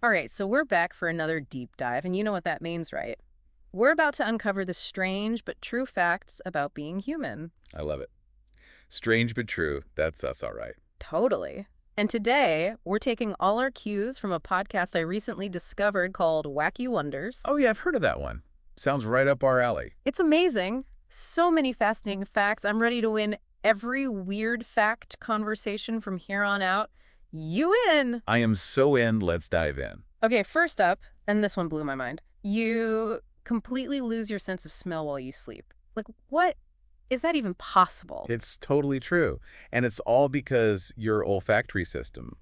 All right, so we're back for another deep dive, and you know what that means, right? We're about to uncover the strange but true facts about being human. I love it. Strange but true. That's us, all right. Totally. And today, we're taking all our cues from a podcast I recently discovered called Wacky Wonders. Oh, yeah, I've heard of that one. Sounds right up our alley. It's amazing. So many fascinating facts. I'm ready to win every weird fact conversation from here on out. You in? I am so in. Let's dive in. Okay, first up, and this one blew my mind. You completely lose your sense of smell while you sleep. Like, what? Is that even possible? It's totally true. And it's all because your olfactory system,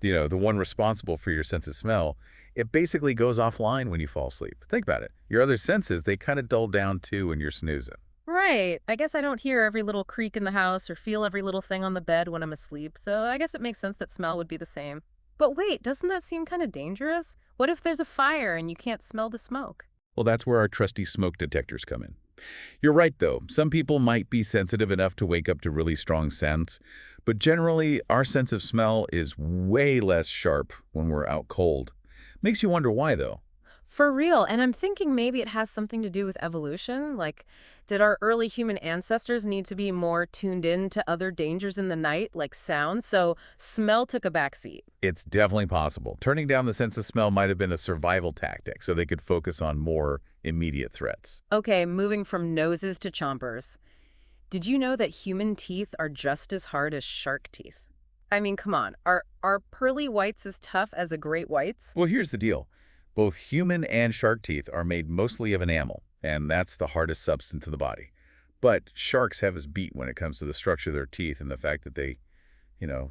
the one responsible for your sense of smell, it basically goes offline when you fall asleep. Think about it. Your other senses, they kind of dull down too when you're snoozing. Right. I guess I don't hear every little creak in the house or feel every little thing on the bed when I'm asleep, so I guess it makes sense that smell would be the same. But wait, doesn't that seem kind of dangerous? What if there's a fire and you can't smell the smoke? Well, that's where our trusty smoke detectors come in. You're right, though. Some people might be sensitive enough to wake up to really strong scents, but generally, our sense of smell is way less sharp when we're out cold. Makes you wonder why, though. For real, and I'm thinking maybe it has something to do with evolution. Like, did our early human ancestors need to be more tuned in to other dangers in the night, like sound, so smell took a backseat? It's definitely possible. Turning down the sense of smell might have been a survival tactic, so they could focus on more immediate threats. Okay, moving from noses to chompers. Did you know that human teeth are just as hard as shark teeth? I mean, come on, are pearly whites as tough as a great whites? Well, here's the deal. Both human and shark teeth are made mostly of enamel, and that's the hardest substance in the body. But sharks have us beat when it comes to the structure of their teeth and the fact that they,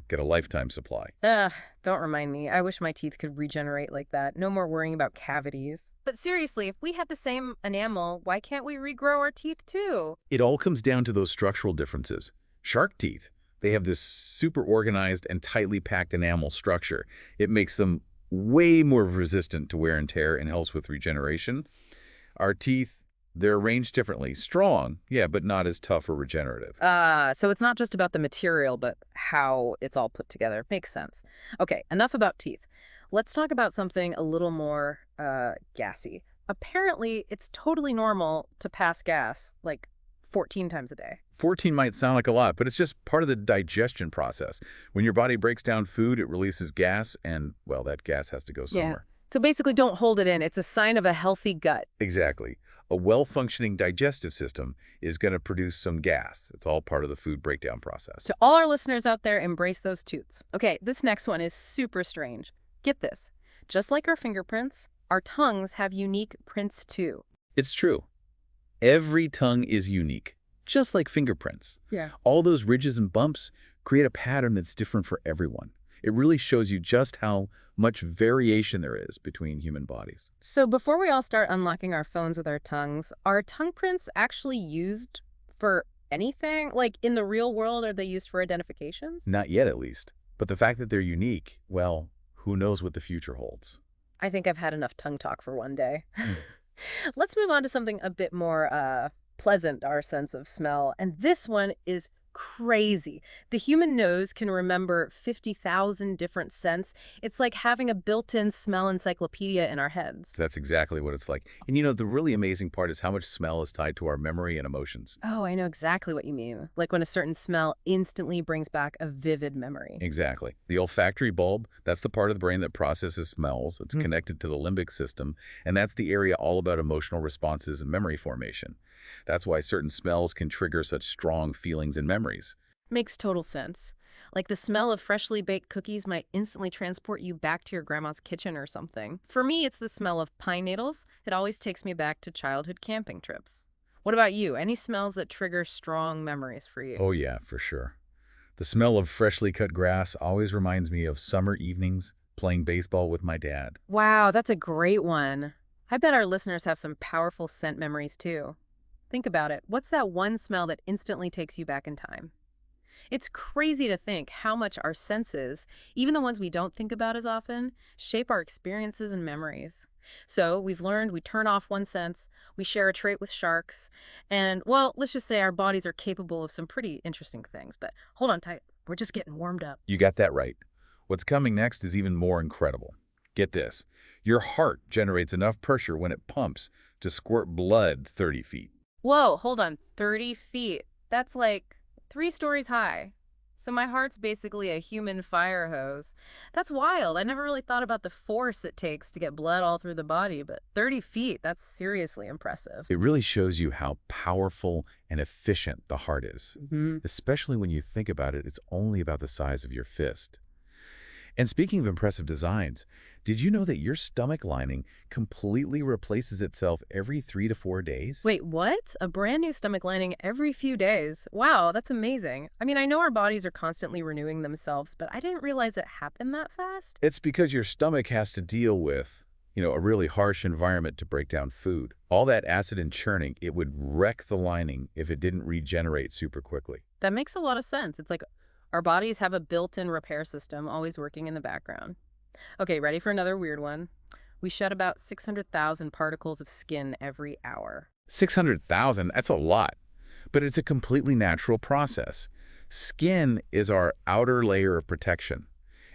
get a lifetime supply. Ugh, don't remind me. I wish my teeth could regenerate like that. No more worrying about cavities. But seriously, if we had the same enamel, why can't we regrow our teeth too? It all comes down to those structural differences. Shark teeth, they have this super organized and tightly packed enamel structure. It makes them way more resistant to wear and tear and helps with regeneration. Our teeth, they're arranged differently. Strong, yeah, but not as tough or regenerative. So it's not just about the material, but how it's all put together. Makes sense. Okay, enough about teeth. Let's talk about something a little more gassy. Apparently, it's totally normal to pass gas like 14 times a day. 14 might sound like a lot, but it's just part of the digestion process. When your body breaks down food, it releases gas, and, well, that gas has to go Yeah. somewhere. So basically, don't hold it in. It's a sign of a healthy gut. Exactly. A well-functioning digestive system is going to produce some gas. It's all part of the food breakdown process. To all our listeners out there, embrace those toots. Okay, this next one is super strange. Get this. Just like our fingerprints, our tongues have unique prints too. It's true. Every tongue is unique, just like fingerprints. Yeah. All those ridges and bumps create a pattern that's different for everyone. It really shows you just how much variation there is between human bodies. So before we all start unlocking our phones with our tongues, are tongue prints actually used for anything? Like in the real world, are they used for identifications? Not yet, at least. But the fact that they're unique, well, who knows what the future holds. I think I've had enough tongue talk for one day. Hmm. Let's move on to something a bit more pleasant, our sense of smell. And this one is crazy. The human nose can remember 50,000 different scents. It's like having a built-in smell encyclopedia in our heads. That's exactly what it's like. And the really amazing part is how much smell is tied to our memory and emotions. Oh, I know exactly what you mean. Like when a certain smell instantly brings back a vivid memory. Exactly. The olfactory bulb, that's the part of the brain that processes smells. It's connected to the limbic system, and that's the area all about emotional responses and memory formation. That's why certain smells can trigger such strong feelings and memories. Makes total sense. Like the smell of freshly baked cookies might instantly transport you back to your grandma's kitchen or something. For me, it's the smell of pine needles. It always takes me back to childhood camping trips. What about you? Any smells that trigger strong memories for you? Oh yeah, for sure. The smell of freshly cut grass always reminds me of summer evenings playing baseball with my dad. Wow, that's a great one. I bet our listeners have some powerful scent memories too. Think about it. What's that one smell that instantly takes you back in time? It's crazy to think how much our senses, even the ones we don't think about as often, shape our experiences and memories. So we've learned we turn off one sense, we share a trait with sharks, and, well, let's just say our bodies are capable of some pretty interesting things. But hold on tight. We're just getting warmed up. You got that right. What's coming next is even more incredible. Get this. Your heart generates enough pressure when it pumps to squirt blood 30 feet. Whoa, hold on. 30 feet. That's like 3 stories high. So my heart's basically a human fire hose. That's wild. I never really thought about the force it takes to get blood all through the body, but 30 feet, that's seriously impressive. It really shows you how powerful and efficient the heart is. Especially when you think about it, it's only about the size of your fist. And speaking of impressive designs, did you know that your stomach lining completely replaces itself every 3 to 4 days? Wait, what? A brand new stomach lining every few days? Wow, that's amazing. I mean, I know our bodies are constantly renewing themselves, but I didn't realize it happened that fast. It's because your stomach has to deal with, a really harsh environment to break down food. All that acid and churning, it would wreck the lining if it didn't regenerate super quickly. That makes a lot of sense. It's like our bodies have a built-in repair system always working in the background. Okay, ready for another weird one? We shed about 600,000 particles of skin every hour. 600,000, that's a lot. But it's a completely natural process. Skin is our outer layer of protection,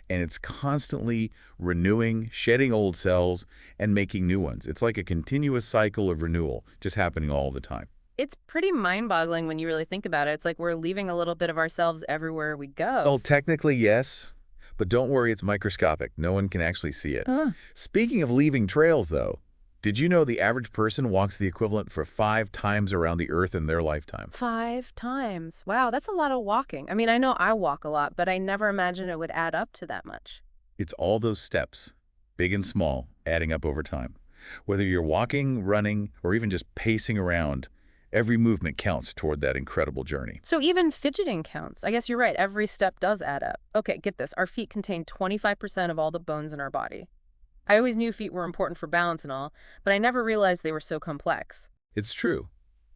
and it's constantly renewing, shedding old cells, and making new ones. It's like a continuous cycle of renewal just happening all the time. It's pretty mind-boggling when you really think about it. It's like we're leaving a little bit of ourselves everywhere we go. Well, technically, yes. But don't worry, it's microscopic. No one can actually see it. Speaking of leaving trails, though, did you know the average person walks the equivalent for 5 times around the Earth in their lifetime? 5 times. Wow, that's a lot of walking. I mean, I know I walk a lot, but I never imagined it would add up to that much. It's all those steps, big and small, adding up over time. Whether you're walking, running, or even just pacing around, every movement counts toward that incredible journey. So even fidgeting counts. I guess you're right. Every step does add up. Okay, get this. Our feet contain 25% of all the bones in our body. I always knew feet were important for balance and all, but I never realized they were so complex. It's true.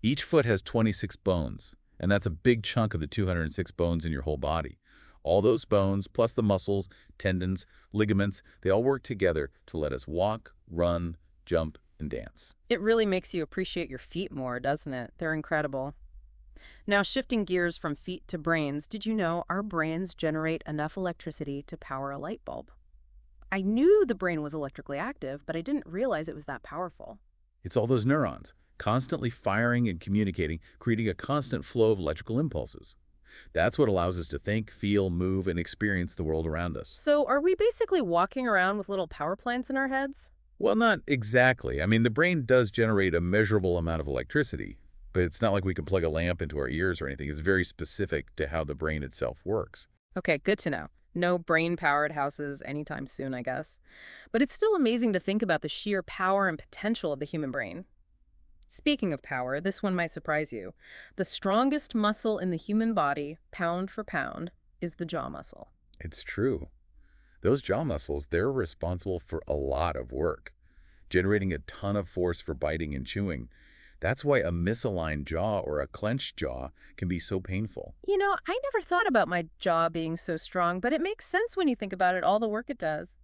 Each foot has 26 bones, and that's a big chunk of the 206 bones in your whole body. All those bones, plus the muscles, tendons, ligaments, they all work together to let us walk, run, jump, and dance. It really makes you appreciate your feet more, doesn't it? They're incredible. Now, shifting gears from feet to brains, did you know our brains generate enough electricity to power a light bulb? I knew the brain was electrically active, but I didn't realize it was that powerful. It's all those neurons, constantly firing and communicating, creating a constant flow of electrical impulses. That's what allows us to think, feel, move, and experience the world around us. So are we basically walking around with little power plants in our heads? Well, not exactly. I mean, the brain does generate a measurable amount of electricity, but it's not like we can plug a lamp into our ears or anything. It's very specific to how the brain itself works. Okay, good to know. No brain-powered houses anytime soon, I guess. But it's still amazing to think about the sheer power and potential of the human brain. Speaking of power, this one might surprise you. The strongest muscle in the human body, pound for pound, is the jaw muscle. It's true. Those jaw muscles, they're responsible for a lot of work, generating a ton of force for biting and chewing. That's why a misaligned jaw or a clenched jaw can be so painful. You know, I never thought about my jaw being so strong, but it makes sense when you think about it, all the work it does.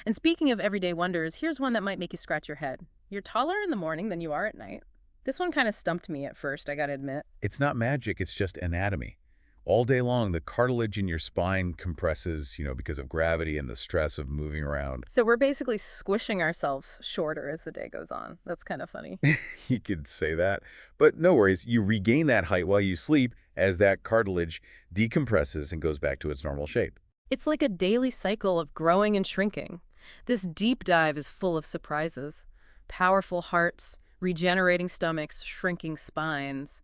And speaking of everyday wonders, here's one that might make you scratch your head. You're taller in the morning than you are at night. This one kind of stumped me at first, I gotta admit. It's not magic, it's just anatomy. All day long, the cartilage in your spine compresses, because of gravity and the stress of moving around. So we're basically squishing ourselves shorter as the day goes on. That's kind of funny. You could say that. But no worries, you regain that height while you sleep as that cartilage decompresses and goes back to its normal shape. It's like a daily cycle of growing and shrinking. This deep dive is full of surprises. Powerful hearts, regenerating stomachs, shrinking spines.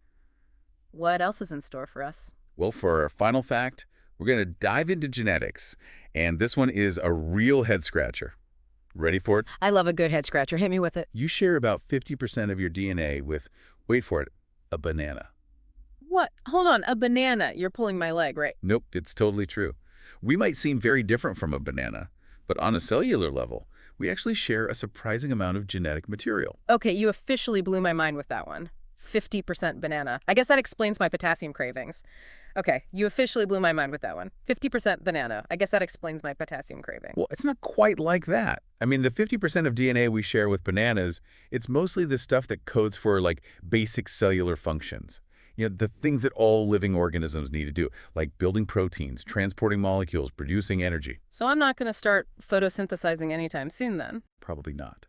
What else is in store for us? Well, for our final fact, we're going to dive into genetics, and this one is a real head-scratcher. Ready for it? I love a good head scratcher. Hit me with it. You share about 50% of your DNA with, wait for it, a banana. What? Hold on, a banana. You're pulling my leg, right? Nope, it's totally true. We might seem very different from a banana, but on a cellular level, we actually share a surprising amount of genetic material. Okay, you officially blew my mind with that one. 50% banana. I guess that explains my potassium cravings. Okay, you officially blew my mind with that one. 50% banana. I guess that explains my potassium craving. Well, it's not quite like that. I mean, the 50% of DNA we share with bananas, it's mostly the stuff that codes for, basic cellular functions. The things that all living organisms need to do, like building proteins, transporting molecules, producing energy. So I'm not going to start photosynthesizing anytime soon then. Probably not.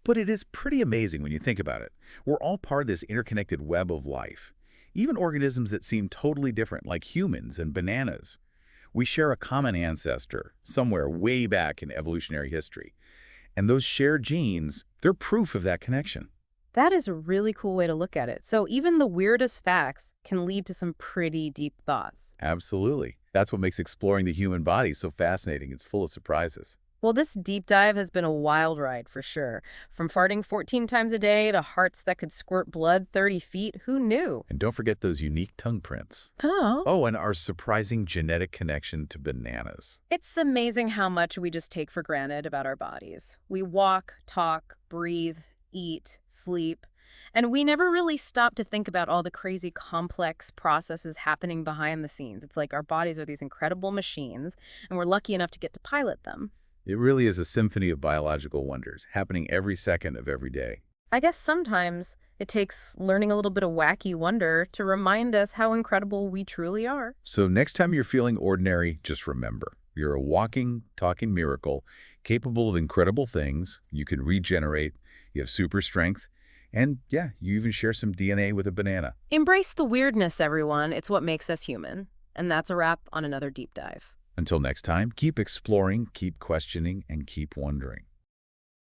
But it is pretty amazing when you think about it. We're all part of this interconnected web of life. Even organisms that seem totally different, like humans and bananas. We share a common ancestor, somewhere way back in evolutionary history. And those shared genes, they're proof of that connection. That is a really cool way to look at it. So even the weirdest facts can lead to some pretty deep thoughts. Absolutely. That's what makes exploring the human body so fascinating. It's full of surprises. Well, this deep dive has been a wild ride for sure. From farting 14 times a day to hearts that could squirt blood 30 feet, who knew? And don't forget those unique tongue prints. Oh. Oh, and our surprising genetic connection to bananas. It's amazing how much we just take for granted about our bodies. We walk, talk, breathe, eat, sleep, and we never really stop to think about all the crazy complex processes happening behind the scenes. It's like our bodies are these incredible machines, and we're lucky enough to get to pilot them. It really is a symphony of biological wonders, happening every second of every day. I guess sometimes it takes learning a little bit of wacky wonder to remind us how incredible we truly are. So next time you're feeling ordinary, just remember, you're a walking, talking miracle, capable of incredible things. You can regenerate, you have super strength, and yeah, you even share some DNA with a banana. Embrace the weirdness, everyone. It's what makes us human. And that's a wrap on another deep dive. Until next time, keep exploring, keep questioning, and keep wondering.